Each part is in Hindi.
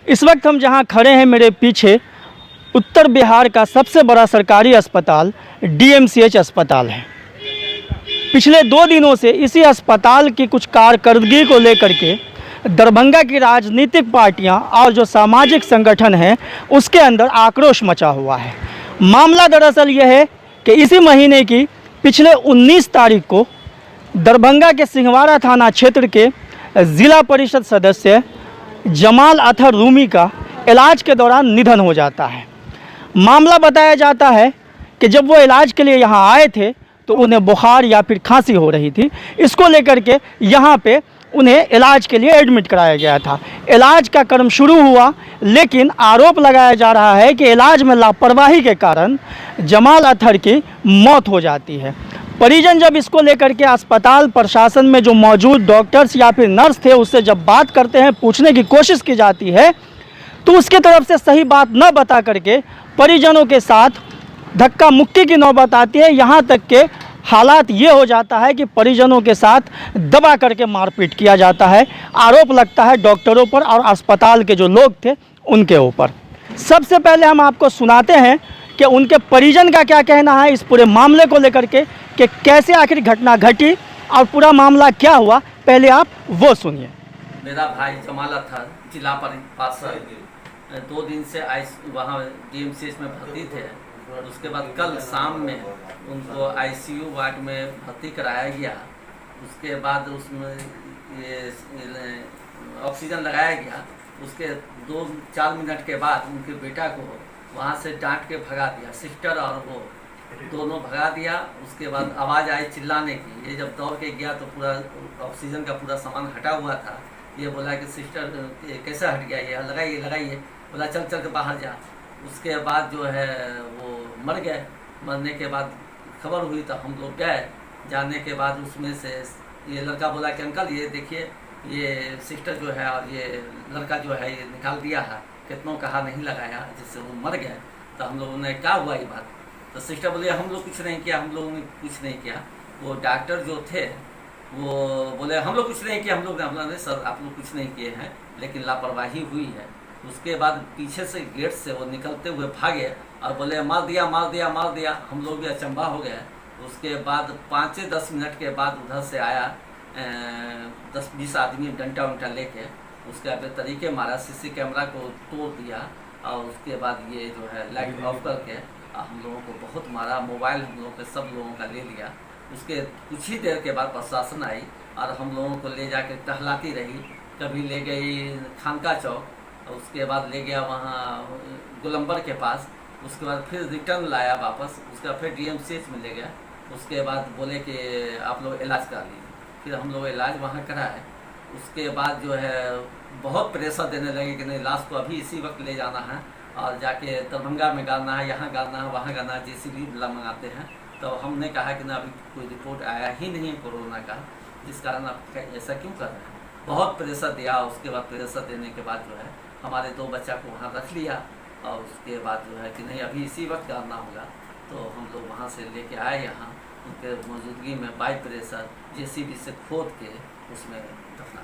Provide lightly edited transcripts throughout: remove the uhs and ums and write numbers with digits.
इस वक्त हम जहां खड़े हैं, मेरे पीछे उत्तर बिहार का सबसे बड़ा सरकारी अस्पताल डीएमसीएच अस्पताल है। पिछले 2 दिनों से इसी अस्पताल की कुछ कारकर्दगी को लेकर के दरभंगा की राजनीतिक पार्टियां और जो सामाजिक संगठन हैं उसके अंदर आक्रोश मचा हुआ है। मामला दरअसल यह है कि इसी महीने की पिछले 19 तारीख को दरभंगा के सिंहवाड़ा थाना क्षेत्र के ज़िला परिषद सदस्य जमाल अतहर रूमी का इलाज के दौरान निधन हो जाता है। मामला बताया जाता है कि जब वो इलाज के लिए यहाँ आए थे तो उन्हें बुखार या फिर खांसी हो रही थी। इसको लेकर के यहाँ पे उन्हें इलाज के लिए एडमिट कराया गया था। इलाज का क्रम शुरू हुआ, लेकिन आरोप लगाया जा रहा है कि इलाज में लापरवाही के कारण जमाल अतहर की मौत हो जाती है। परिजन जब इसको लेकर के अस्पताल प्रशासन में जो मौजूद डॉक्टर्स या फिर नर्स थे उससे जब बात करते हैं, पूछने की कोशिश की जाती है, तो उसके तरफ से सही बात न बता करके परिजनों के साथ धक्का मुक्की की नौबत आती है। यहाँ तक के हालात ये हो जाता है कि परिजनों के साथ दबा करके मारपीट किया जाता है। आरोप लगता है डॉक्टरों पर और अस्पताल के जो लोग थे उनके ऊपर। सबसे पहले हम आपको सुनाते हैं कि उनके परिजन का क्या कहना है इस पूरे मामले को लेकर के, कि कैसे आखिर घटना घटी और पूरा मामला क्या हुआ। पहले आप वो सुनिए। मेरा भाई जमाल अतहर जिला पार्षद 2 दिन से वहाँ डीएमसीएच में भर्ती थे। उसके बाद कल शाम में उनको आईसीयू वार्ड में भर्ती कराया गया। उसके बाद उसमें ये ऑक्सीजन लगाया गया। उसके 2-4 मिनट के बाद उनके बेटा को वहाँ से डांट के भगा दिया, सिस्टर और वो दोनों भगा दिया। उसके बाद आवाज़ आई चिल्लाने की। ये जब दौड़ के गया तो पूरा ऑक्सीजन का पूरा सामान हटा हुआ था। ये बोला कि सिस्टर कैसे हट गया, ये लगाइए लगाइए। बोला चल चल के बाहर जा। उसके बाद जो है वो मर गए। मरने के बाद खबर हुई तो हम लोग गए। जाने के बाद उसमें से ये लड़का बोला कि अंकल ये देखिए, ये सिस्टर जो है और ये लड़का जो है ये निकाल दिया है, कितनों कहा नहीं लगाया, जिससे वो मर गए। तो हम लोगों ने क्या हुआ ये बात, तो सिस्टर बोले हम लोग कुछ नहीं किया, हम लोगों ने कुछ नहीं किया। वो डॉक्टर जो थे वो बोले हम लोग कुछ नहीं किया, हम लोग ने सर आप लोग कुछ नहीं किए हैं, लेकिन लापरवाही हुई है। उसके बाद पीछे से गेट से वो निकलते हुए भागे और बोले मार दिया मार दिया मार दिया। हम लोग भी अचंभा हो गए। उसके बाद 5 से 10 मिनट के बाद उधर से आया 10-20 आदमी डंटा उंटा लेके उसके तरीके मारा, सीसी कैमरा को तोड़ दिया और उसके बाद ये जो है लाइट ऑफ करके हम लोगों को बहुत मारा। मोबाइल हम लोगों के सब लोगों का ले लिया। उसके कुछ ही देर के बाद प्रशासन आई और हम लोगों को ले जाकर टहलाती रही। कभी ले गई खानका चौक, उसके बाद ले गया वहाँ गोलंबर के पास। उसके बाद फिर रिटर्न लाया वापस। उसके बाद फिर डीएमसीएच में ले गया। उसके बाद बोले कि आप लोग इलाज करा लीजिए। फिर हम लोग इलाज वहाँ कराए। उसके बाद जो है बहुत प्रेशर देने लगे कि नहीं लाश को अभी इसी वक्त ले जाना है और जाके दरभंगा में गाड़ना है, यहाँ गाड़ना है, वहाँ गाड़ना है, जेसीबी वाला मंगाते हैं। तो हमने कहा कि ना अभी कोई रिपोर्ट आया ही नहीं है कोरोना का, जिस कारण आप ऐसा क्यों कर रहे हैं। बहुत प्रेशर दिया। उसके बाद प्रेशर देने के बाद जो है हमारे 2 बच्चा को वहाँ रख लिया और उसके बाद जो है कि नहीं अभी इसी वक्त करना होगा। तो हम लोग वहाँ से लेके आए यहाँ, उनके मौजूदगी में बाई प्रेशर जेसीबी से खोद के उसमें दफना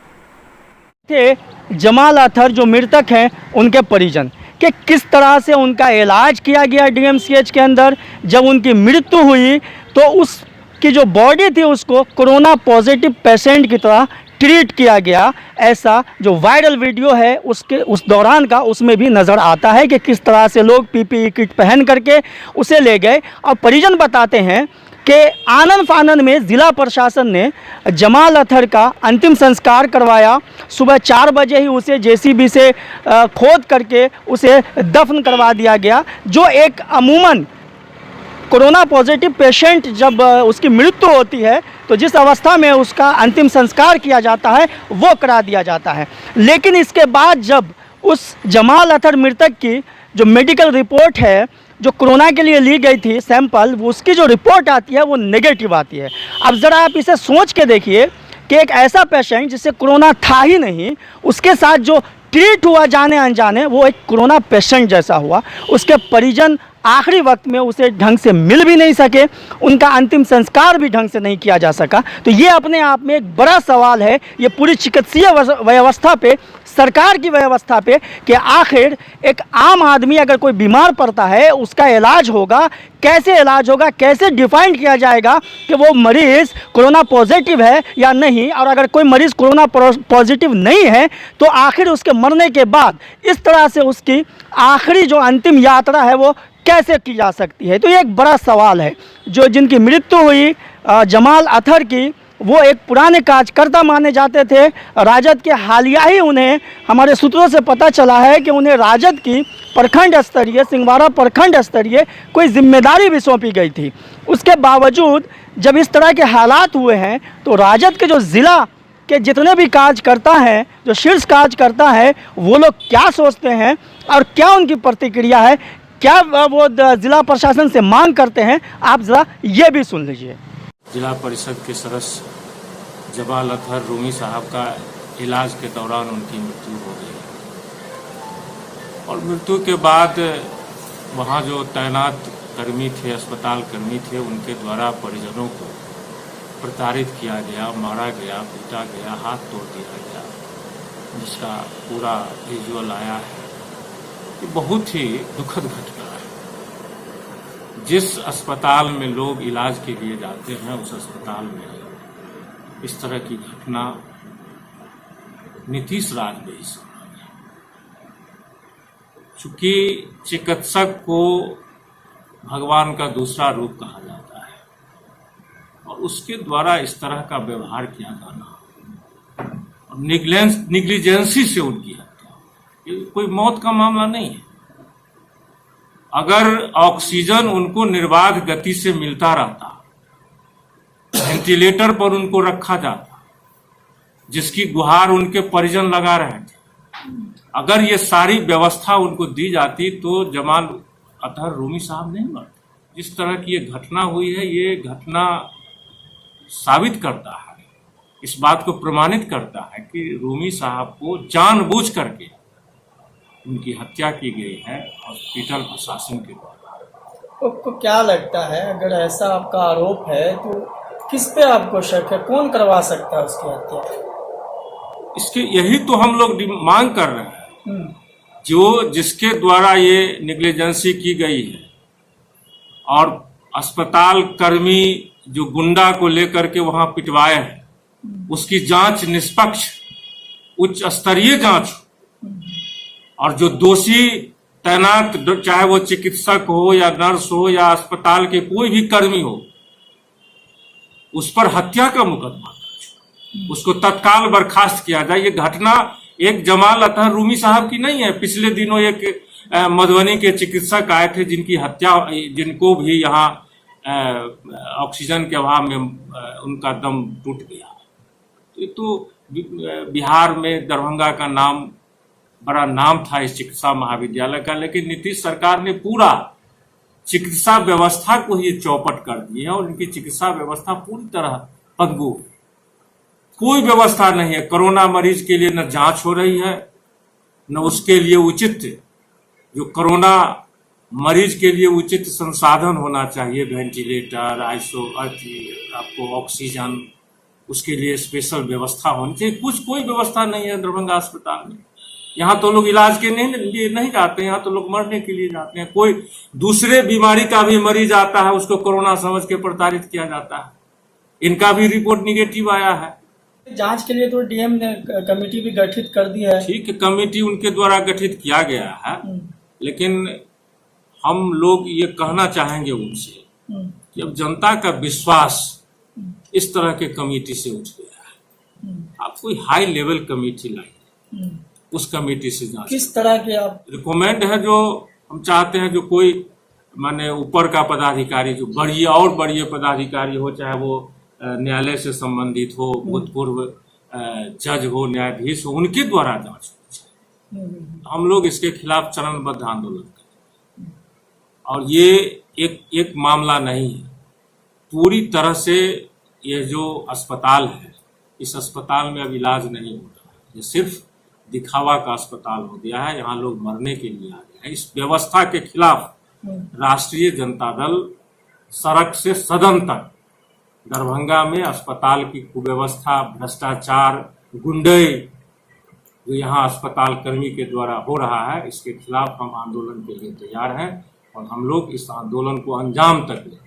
थे। जमाल अतहर जो मृतक हैं उनके परिजन कि किस तरह से उनका इलाज किया गया डीएमसीएच के अंदर। जब उनकी मृत्यु हुई तो उसकी जो बॉडी थी उसको कोरोना पॉजिटिव पेशेंट की तरह ट्रीट किया गया। ऐसा जो वायरल वीडियो है उस दौरान का उसमें भी नज़र आता है कि किस तरह से लोग पीपीई किट पहन करके उसे ले गए। और परिजन बताते हैं कि आनन फानन में ज़िला प्रशासन ने जमाल अतहर का अंतिम संस्कार करवाया। सुबह 4 बजे ही उसे जेसीबी से खोद करके उसे दफन करवा दिया गया। जो एक अमूमन कोरोना पॉजिटिव पेशेंट जब उसकी मृत्यु होती है तो जिस अवस्था में उसका अंतिम संस्कार किया जाता है वो करा दिया जाता है। लेकिन इसके बाद जब उस जमाल अतहर मृतक की जो मेडिकल रिपोर्ट है जो कोरोना के लिए ली गई थी सैंपल, उसकी जो रिपोर्ट आती है वो नेगेटिव आती है। अब ज़रा आप इसे सोच के देखिए कि एक ऐसा पेशेंट जिसे कोरोना था ही नहीं, उसके साथ जो ट्रीट हुआ जाने अनजाने वो एक कोरोना पेशेंट जैसा हुआ। उसके परिजन आखिरी वक्त में उसे ढंग से मिल भी नहीं सके, उनका अंतिम संस्कार भी ढंग से नहीं किया जा सका। तो ये अपने आप में एक बड़ा सवाल है, ये पूरी चिकित्सीय व्यवस्था पे, सरकार की व्यवस्था पे, कि आखिर एक आम आदमी अगर कोई बीमार पड़ता है उसका इलाज होगा, कैसे इलाज होगा, कैसे डिफाइन किया जाएगा कि वो मरीज़ कोरोना पॉजिटिव है या नहीं, और अगर कोई मरीज़ कोरोना पॉजिटिव नहीं है तो आखिर उसके मरने के बाद इस तरह से उसकी आखिरी जो अंतिम यात्रा है वो कैसे की जा सकती है। तो ये एक बड़ा सवाल है। जो जिनकी मृत्यु हुई जमाल अतहर की, वो एक पुराने कार्यकर्ता माने जाते थे राजद के। हालिया ही उन्हें हमारे सूत्रों से पता चला है कि उन्हें राजद की प्रखंड स्तरीय, सिंहवाड़ा प्रखंड स्तरीय कोई जिम्मेदारी भी सौंपी गई थी। उसके बावजूद जब इस तरह के हालात हुए हैं तो राजद के जो ज़िला के जितने भी कार्यकर्ता हैं, जो शीर्ष कार्यकर्ता हैं, वो लोग क्या सोचते हैं और क्या उनकी प्रतिक्रिया है, क्या वो ज़िला प्रशासन से मांग करते हैं, आप ज़रा ये भी सुन लीजिए। जिला परिषद के सदस्य जमाल अतहर रूमी साहब का इलाज के दौरान उनकी मृत्यु हो गई और मृत्यु के बाद वहाँ जो तैनात कर्मी थे, अस्पताल कर्मी थे, उनके द्वारा परिजनों को प्रताड़ित किया गया, मारा गया, पीटा गया, हाथ तोड़ दिया गया, जिसका पूरा विजुअल आया है। ये बहुत ही दुखद घटना है। जिस अस्पताल में लोग इलाज के लिए जाते हैं उस अस्पताल में इस तरह की घटना नीतीश राज में ही संभव है। चूंकि चिकित्सक को भगवान का दूसरा रूप कहा जाता है और उसके द्वारा इस तरह का व्यवहार किया जाना और निग्लिजेंसी से उनकी हत्या, ये कोई मौत का मामला नहीं है। अगर ऑक्सीजन उनको निर्बाध गति से मिलता रहता, वेंटिलेटर पर उनको रखा जाता, जिसकी गुहार उनके परिजन लगा रहे थे, अगर ये सारी व्यवस्था उनको दी जाती तो जमाल अतहर रूमी साहब नहीं मरते। जिस तरह की ये घटना हुई है, ये घटना साबित करता है, इस बात को प्रमाणित करता है कि रूमी साहब को जानबूझ करके उनकी हत्या की गई है हॉस्पिटल प्रशासन के द्वारा। आपको क्या लगता है, अगर ऐसा आपका आरोप है तो किस पे आपको शक है, कौन करवा सकता है उसकी हत्या? इसके यही तो हम लोग मांग कर रहे हैं, जो जिसके द्वारा ये निग्लिजेंसी की गई है और अस्पताल कर्मी जो गुंडा को लेकर के वहां पिटवाए हैं, उसकी जांच निष्पक्ष उच्च स्तरीय जांच और जो दोषी तैनात, चाहे वो चिकित्सक हो या नर्स हो या अस्पताल के कोई भी कर्मी हो, उस पर हत्या का मुकदमा दर्ज, उसको तत्काल बर्खास्त किया जाए। ये घटना एक जमाल अतहर रूमी साहब की नहीं है। पिछले दिनों एक मधुबनी के चिकित्सक आए थे जिनकी हत्या, जिनको भी यहाँ ऑक्सीजन के अभाव में उनका दम टूट गया। ये तो बिहार में दरभंगा का नाम, बड़ा नाम था इस चिकित्सा महाविद्यालय का, लेकिन नीतीश सरकार ने पूरा चिकित्सा व्यवस्था को ही चौपट कर दिया और उनकी चिकित्सा व्यवस्था पूरी तरह पगडंडी है। कोई व्यवस्था नहीं है। कोरोना मरीज के लिए न जांच हो रही है, न उसके लिए उचित, जो कोरोना मरीज के लिए उचित संसाधन होना चाहिए, वेंटिलेटर, आपको ऑक्सीजन, उसके लिए स्पेशल व्यवस्था होनी चाहिए, कोई व्यवस्था नहीं है दरभंगा अस्पताल में। यहाँ तो लोग इलाज के लिए नहीं जाते, यहाँ तो लोग मरने के लिए जाते हैं। कोई दूसरे बीमारी का भी मरीज आता है, उसको कोरोना समझ के प्रताड़ित किया जाता है। इनका भी रिपोर्ट निगेटिव आया है। जांच के लिए तो डीएम ने कमेटी भी गठित कर दी है। ठीक है, कमेटी उनके द्वारा गठित किया गया है, लेकिन हम लोग ये कहना चाहेंगे उनसे कि अब जनता का विश्वास इस तरह के कमेटी से उठ गया है। आप कोई हाई लेवल कमेटी लाइए, उस कमेटी से जांच। किस तरह के आप रिकमेंड है, जो हम चाहते हैं, जो कोई माने ऊपर का पदाधिकारी, जो बड़े पदाधिकारी हो, चाहे वो न्यायालय से संबंधित हो, भूतपूर्व जज हो, न्यायाधीश हो, उनके द्वारा जांच हो। हम लोग इसके खिलाफ चरणबद्ध आंदोलन करें और ये एक मामला नहीं है। पूरी तरह से ये जो अस्पताल है, इस अस्पताल में अब इलाज नहीं होता है, ये सिर्फ दिखावा का अस्पताल हो गया है। यहाँ लोग मरने के लिए आ गए हैं। इस व्यवस्था के खिलाफ राष्ट्रीय जनता दल सड़क से सदन तक दरभंगा में अस्पताल की कुव्यवस्था, भ्रष्टाचार, गुंडई जो यहाँ अस्पताल कर्मी के द्वारा हो रहा है, इसके खिलाफ हम आंदोलन के लिए तैयार हैं और हम लोग इस आंदोलन को अंजाम तक ले।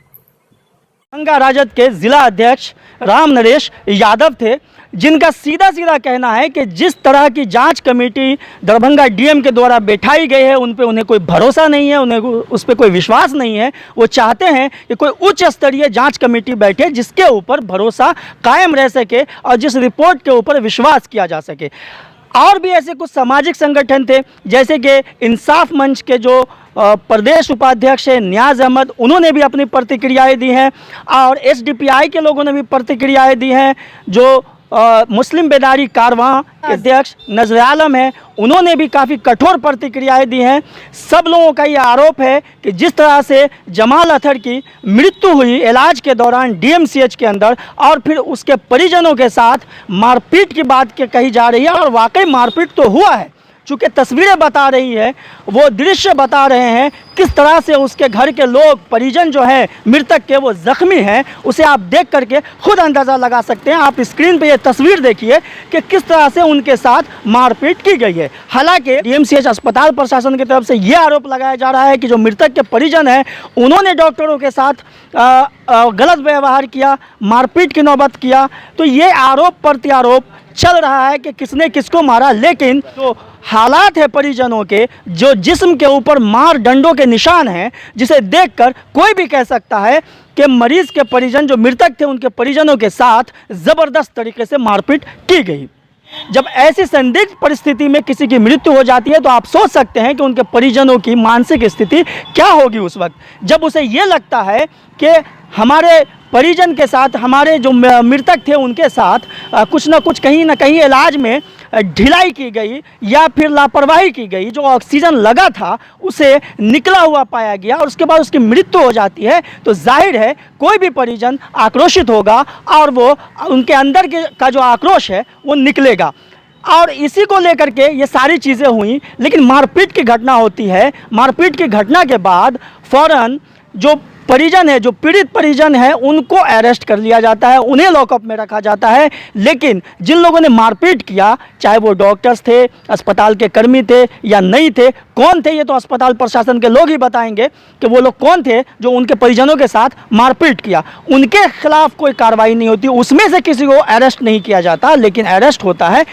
दरभंगा राजद के जिला अध्यक्ष राम नरेश यादव थे, जिनका सीधा सीधा कहना है कि जिस तरह की जांच कमेटी दरभंगा डीएम के द्वारा बैठाई गई है उन पे उन्हें कोई भरोसा नहीं है, उन्हें उस पर कोई विश्वास नहीं है। वो चाहते हैं कि कोई उच्च स्तरीय जांच कमेटी बैठे जिसके ऊपर भरोसा कायम रह सके और जिस रिपोर्ट के ऊपर विश्वास किया जा सके। और भी ऐसे कुछ सामाजिक संगठन थे, जैसे कि इंसाफ मंच के जो प्रदेश उपाध्यक्ष है नियाज अहमद, उन्होंने भी अपनी प्रतिक्रियाएं दी हैं और एसडीपीआई के लोगों ने भी प्रतिक्रियाएं दी हैं। जो मुस्लिम बेदारी कारवां के अध्यक्ष नजर आलम है, उन्होंने भी काफ़ी कठोर प्रतिक्रियाएं दी हैं। सब लोगों का ये आरोप है कि जिस तरह से जमाल अतहर की मृत्यु हुई इलाज के दौरान डीएमसीएच के अंदर और फिर उसके परिजनों के साथ मारपीट की बात कही जा रही है और वाकई मारपीट तो हुआ है। चूँकि तस्वीरें बता रही है, वो दृश्य बता रहे हैं किस तरह से उसके घर के लोग, परिजन जो हैं मृतक के, वो जख्मी हैं। उसे आप देख करके खुद अंदाज़ा लगा सकते हैं। आप स्क्रीन पे ये तस्वीर देखिए कि किस तरह से उनके साथ मारपीट की गई है। हालांकि डीएमसीएच अस्पताल प्रशासन की तरफ से ये आरोप लगाया जा रहा है कि जो मृतक के परिजन हैं उन्होंने डॉक्टरों के साथ गलत व्यवहार किया, मारपीट की नौबत किया। तो ये आरोप प्रत्यारोप चल रहा है कि किसने किसको मारा, लेकिन जो हालात है परिजनों के, जो जिस्म के ऊपर मार डंडों के निशान हैं, जिसे देखकर कोई भी कह सकता है कि मरीज के परिजन जो मृतक थे उनके परिजनों के साथ ज़बरदस्त तरीके से मारपीट की गई। जब ऐसी संदिग्ध परिस्थिति में किसी की मृत्यु हो जाती है तो आप सोच सकते हैं कि उनके परिजनों की मानसिक स्थिति क्या होगी उस वक्त, जब उसे ये लगता है कि हमारे परिजन के साथ, हमारे जो मृतक थे उनके साथ कुछ ना कुछ, कहीं ना कहीं इलाज में ढिलाई की गई या फिर लापरवाही की गई। जो ऑक्सीजन लगा था उसे निकला हुआ पाया गया और उसके बाद उसकी मृत्यु हो जाती है, तो जाहिर है कोई भी परिजन आक्रोशित होगा और वो उनके अंदर का जो आक्रोश है वो निकलेगा। और इसी को लेकर के ये सारी चीज़ें हुई। लेकिन मारपीट की घटना होती है। मारपीट की घटना के बाद फ़ौरन जो परिजन है, जो पीड़ित परिजन है, उनको अरेस्ट कर लिया जाता है, उन्हें लॉकअप में रखा जाता है। लेकिन जिन लोगों ने मारपीट किया, चाहे वो डॉक्टर्स थे, अस्पताल के कर्मी थे या नहीं थे, कौन थे ये तो अस्पताल प्रशासन के लोग ही बताएंगे कि वो लोग कौन थे जो उनके परिजनों के साथ मारपीट किया। उनके खिलाफ कोई कार्रवाई नहीं होती, उसमें से किसी को अरेस्ट नहीं किया जाता, लेकिन अरेस्ट होता है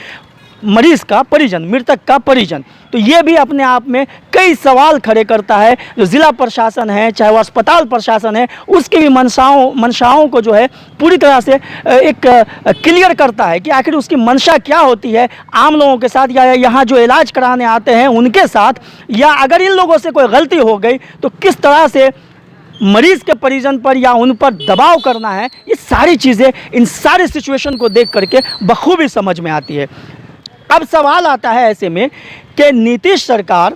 मरीज का परिजन, मृतक का परिजन। तो ये भी अपने आप में कई सवाल खड़े करता है। जो ज़िला प्रशासन है, चाहे वो अस्पताल प्रशासन है, उसकी भी मंशाओं को जो है पूरी तरह से एक क्लियर करता है कि आखिर उसकी मंशा क्या होती है आम लोगों के साथ या यहाँ जो इलाज कराने आते हैं उनके साथ, या अगर इन लोगों से कोई गलती हो गई तो किस तरह से मरीज के परिजन पर या उन पर दबाव करना है। ये सारी चीज़ें इन सारी सिचुएशन को देख करके बखूबी समझ में आती है। अब सवाल आता है ऐसे में कि नीतीश सरकार,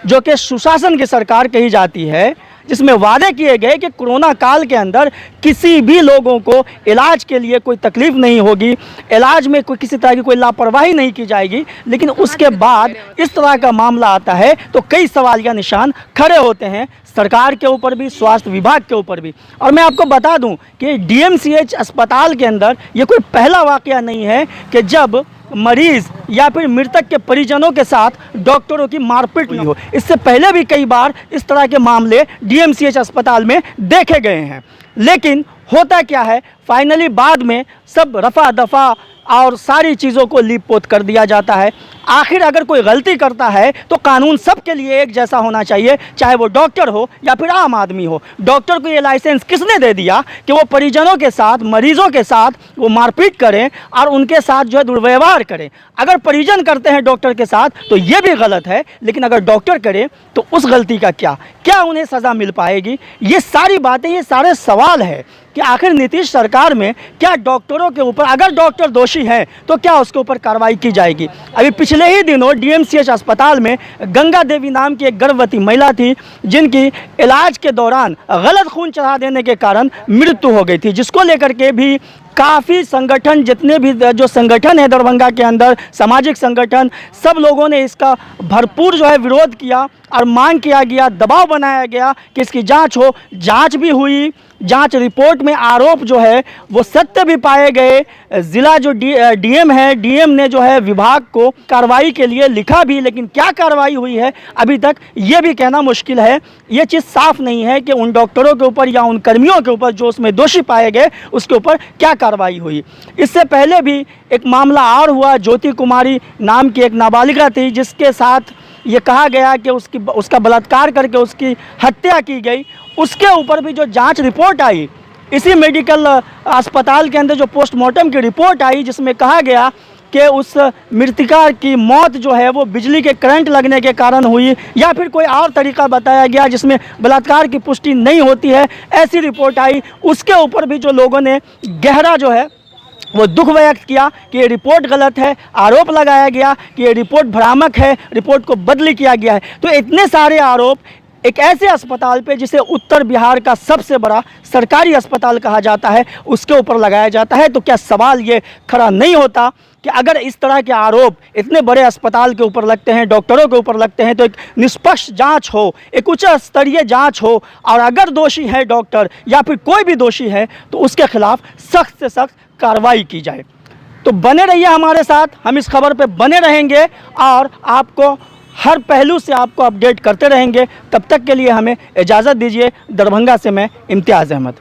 जो कि सुशासन की सरकार कही जाती है, जिसमें वादे किए गए कि कोरोना काल के अंदर किसी भी लोगों को इलाज के लिए कोई तकलीफ़ नहीं होगी, इलाज में कोई किसी तरह की कोई लापरवाही नहीं की जाएगी, लेकिन उसके बाद इस तरह का मामला आता है तो कई सवाल या निशान खड़े होते हैं सरकार के ऊपर भी, स्वास्थ्य विभाग के ऊपर भी। और मैं आपको बता दूं कि डीएमसीएच अस्पताल के अंदर ये कोई पहला वाक़या नहीं है कि जब मरीज या फिर मृतक के परिजनों के साथ डॉक्टरों की मारपीट हुई हो। इससे पहले भी कई बार इस तरह के मामले डीएमसीएच अस्पताल में देखे गए हैं। लेकिन होता क्या है, फाइनली बाद में सब रफा दफा और सारी चीज़ों को लीप पोत कर दिया जाता है। आखिर अगर कोई गलती करता है तो कानून सबके लिए एक जैसा होना चाहिए, चाहे वो डॉक्टर हो या फिर आम आदमी हो। डॉक्टर को ये लाइसेंस किसने दे दिया कि वो परिजनों के साथ, मरीजों के साथ वो मारपीट करें और उनके साथ जो है दुर्व्यवहार करें। अगर परिजन करते हैं डॉक्टर के साथ तो ये भी गलत है, लेकिन अगर डॉक्टर करे तो उस गलती का क्या उन्हें सज़ा मिल पाएगी? ये सारी बातें, ये सारे सवाल है कि आखिर नीतीश सरकार में क्या डॉक्टरों के ऊपर, अगर डॉक्टर दोषी हैं तो क्या उसके ऊपर कार्रवाई की जाएगी? अभी पिछले ही दिनों डीएमसीएच अस्पताल में गंगा देवी नाम की एक गर्भवती महिला थी जिनकी इलाज के दौरान गलत खून चढ़ा देने के कारण मृत्यु हो गई थी, जिसको लेकर के भी काफ़ी संगठन, जितने भी जो संगठन है दरभंगा के अंदर, सामाजिक संगठन, सब लोगों ने इसका भरपूर जो है विरोध किया और मांग किया गया, दबाव बनाया गया कि इसकी जांच हो। जांच भी हुई, जांच रिपोर्ट में आरोप जो है वो सत्य भी पाए गए। ज़िला जो डीएम है, डीएम ने जो है विभाग को कार्रवाई के लिए लिखा भी, लेकिन क्या कार्रवाई हुई है अभी तक ये भी कहना मुश्किल है। ये चीज़ साफ नहीं है कि उन डॉक्टरों के ऊपर या उन कर्मियों के ऊपर जो उसमें दोषी पाए गए उसके ऊपर क्या कार्रवाई हुई। इससे पहले भी एक मामला और हुआ, ज्योति कुमारी नाम की एक नाबालिगा थी जिसके साथ ये कहा गया कि उसका बलात्कार करके उसकी हत्या की गई। उसके ऊपर भी जो जांच रिपोर्ट आई, इसी मेडिकल अस्पताल के अंदर जो पोस्टमार्टम की रिपोर्ट आई जिसमें कहा गया कि उस मृतिका की मौत जो है वो बिजली के करंट लगने के कारण हुई या फिर कोई और तरीका बताया गया जिसमें बलात्कार की पुष्टि नहीं होती है, ऐसी रिपोर्ट आई। उसके ऊपर भी जो लोगों ने गहरा जो है वो दुख व्यक्त किया कि ये रिपोर्ट गलत है, आरोप लगाया गया कि ये रिपोर्ट भ्रामक है, रिपोर्ट को बदली किया गया है। तो इतने सारे आरोप एक ऐसे अस्पताल पे जिसे उत्तर बिहार का सबसे बड़ा सरकारी अस्पताल कहा जाता है उसके ऊपर लगाया जाता है। तो क्या सवाल ये खड़ा नहीं होता कि अगर इस तरह के आरोप इतने बड़े अस्पताल के ऊपर लगते हैं, डॉक्टरों के ऊपर लगते हैं, तो एक निष्पक्ष जांच हो, एक उच्च स्तरीय जांच हो, और अगर दोषी है डॉक्टर या फिर कोई भी दोषी है तो उसके खिलाफ सख्त से सख्त कार्रवाई की जाए। तो बने रहिए हमारे साथ, हम इस खबर पे बने रहेंगे और आपको हर पहलू से आपको अपडेट करते रहेंगे। तब तक के लिए हमें इजाज़त दीजिए। दरभंगा से मैं इम्तियाज़ अहमद।